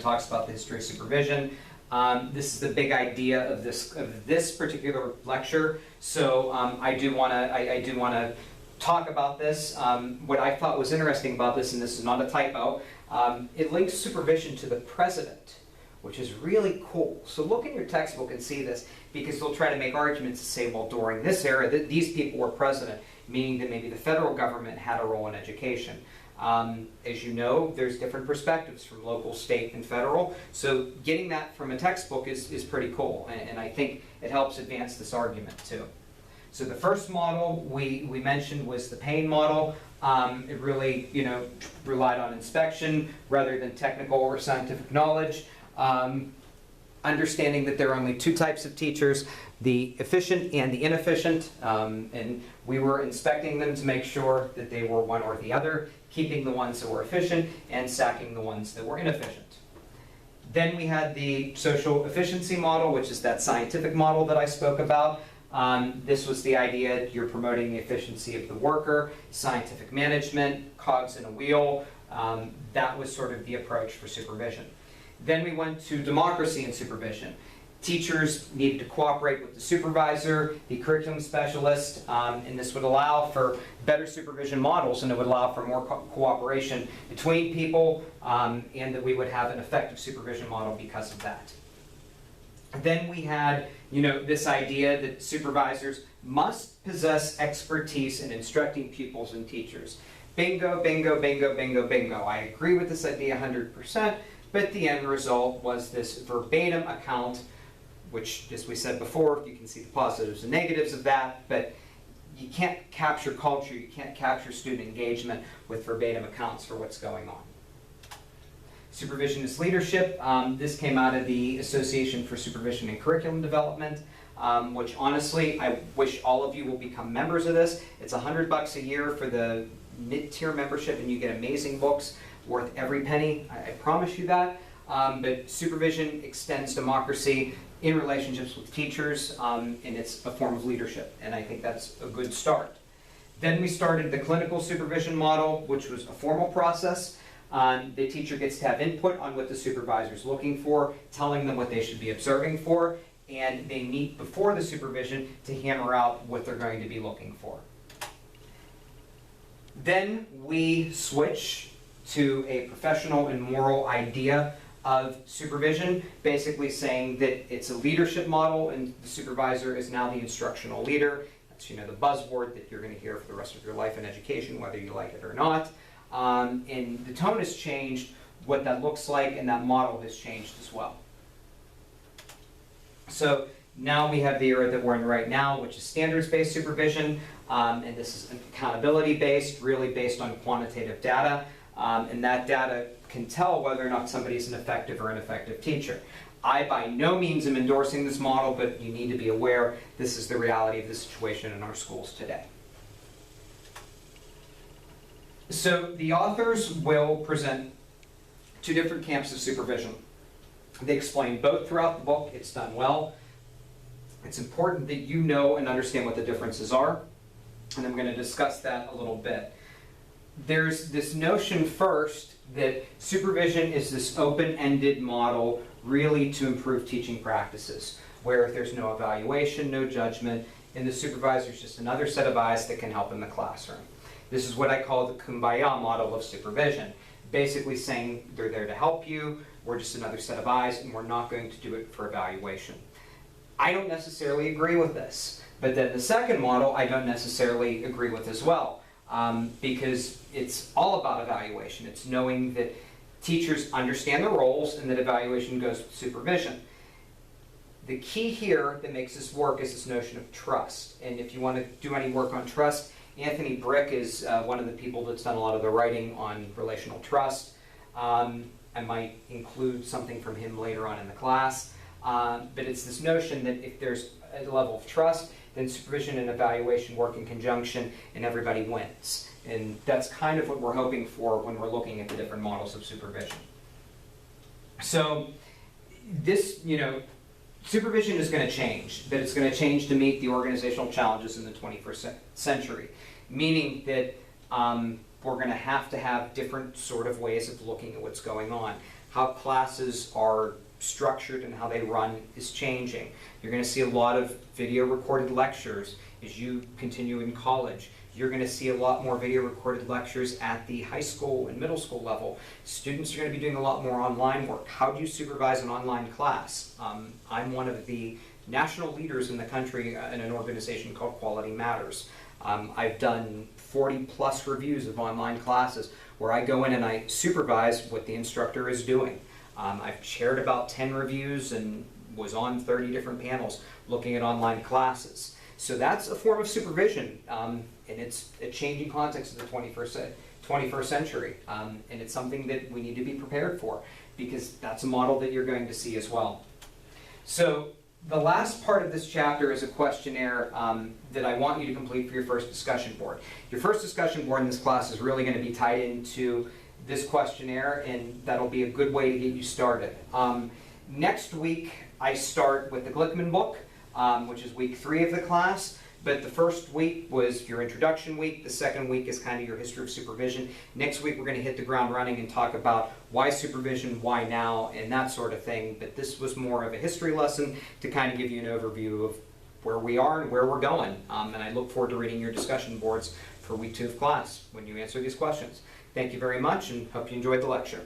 that talks about the history of supervision. This is the big idea of this particular lecture. So I do want to talk about this. What I thought was interesting about this, and this is not a typo, it links supervision to the president, which is really cool. So look in your textbook and see this, because they'll try to make arguments to say, well, during this era, these people were president, meaning that maybe the federal government had a role in education. As you know, there's different perspectives from local, state, and federal. So getting that from a textbook is pretty cool, and I think it helps advance this argument too. So the first model we mentioned was the Payne model. It really, relied on inspection rather than technical or scientific knowledge. Understanding that there are only two types of teachers, the efficient and the inefficient, and we were inspecting them to make sure that they were one or the other, keeping the ones that were efficient and sacking the ones that were inefficient. Then we had the social efficiency model, which is that scientific model that I spoke about. This was the idea you're promoting the efficiency of the worker, scientific management, cogs in a wheel. That was sort of the approach for supervision. Then we went to democracy in supervision. Teachers needed to cooperate with the supervisor, the curriculum specialist, and this would allow for better supervision models, and it would allow for more cooperation between people, and that we would have an effective supervision model because of that. Then we had, this idea that supervisors must possess expertise in instructing pupils and teachers. Bingo, bingo, bingo, bingo, bingo. I agree with this idea 100%, but the end result was this verbatim account, which, as we said before, you can see the positives and negatives of that, but you can't capture culture, you can't capture student engagement with verbatim accounts for what's going on. Supervisionist leadership, this came out of the Association for Supervision and Curriculum Development, which honestly, I wish all of you will become members of this. It's $100 a year for the mid-tier membership, and you get amazing books worth every penny, I promise you that. But supervision extends democracy in relationships with teachers, and it's a form of leadership, and I think that's a good start. Then we started the clinical supervision model, which was a formal process. The teacher gets to have input on what the supervisor is looking for, telling them what they should be observing for, and they meet before the supervision to hammer out what they're going to be looking for. Then we switch to a professional and moral idea of supervision, basically saying that it's a leadership model and the supervisor is now the instructional leader. That's the buzzword that you're going to hear for the rest of your life in education, whether you like it or not. And the tone has changed, what that looks like, and that model has changed as well. So now we have the era that we're in right now, which is standards-based supervision, and this is accountability-based, really based on quantitative data, and that data can tell whether or not somebody's an effective or ineffective teacher. I by no means am endorsing this model, but you need to be aware this is the reality of the situation in our schools today. So the authors will present two different camps of supervision. They explain both throughout the book. It's done well. It's important that you know and understand what the differences are, and I'm going to discuss that a little bit. There's this notion first that supervision is this open-ended model really to improve teaching practices, where if there's no evaluation, no judgment, and the supervisor is just another set of eyes that can help in the classroom. This is what I call the Kumbaya model of supervision, basically saying they're there to help you, we're just another set of eyes, and we're not going to do it for evaluation. I don't necessarily agree with this, but then the second model I don't necessarily agree with as well, because it's all about evaluation. It's knowing that teachers understand their roles and that evaluation goes with supervision. The key here that makes this work is this notion of trust, and if you want to do any work on trust, Anthony Brick is one of the people that's done a lot of the writing on relational trust. I might include something from him later on in the class. But it's this notion that if there's a level of trust, then supervision and evaluation work in conjunction and everybody wins. And that's kind of what we're hoping for when we're looking at the different models of supervision. So this, supervision is going to change, but it's going to change to meet the organizational challenges in the 21st century, meaning that we're going to have different sort of ways of looking at what's going on. how classes are structured and how they run is changing. You're going to see a lot of video recorded lectures as you continue in college. You're going to see a lot more video recorded lectures at the high school and middle school level. Students are going to be doing a lot more online work. How do you supervise an online class? I'm one of the national leaders in the country in an organization called Quality Matters. I've done 40 plus reviews of online classes where I go in and I supervise what the instructor is doing. I've chaired about 10 reviews and was on 30 different panels looking at online classes. So that's a form of supervision, and it's a changing context of the 21st century, and it's something that we need to be prepared for, because that's a model that you're going to see as well. So the last part of this chapter is a questionnaire that I want you to complete for your first discussion board. Your first discussion board in this class is really going to be tied into this questionnaire, and that'll be a good way to get you started. Next week, I start with the Glickman book, which is week 3 of the class. But the first week was your introduction week. The second week is kind of your history of supervision. Next week, we're going to hit the ground running and talk about why supervision, why now, and that sort of thing. But this was more of a history lesson to kind of give you an overview of where we are and where we're going. And I look forward to reading your discussion boards for week 2 of class when you answer these questions. Thank you very much, and hope you enjoyed the lecture.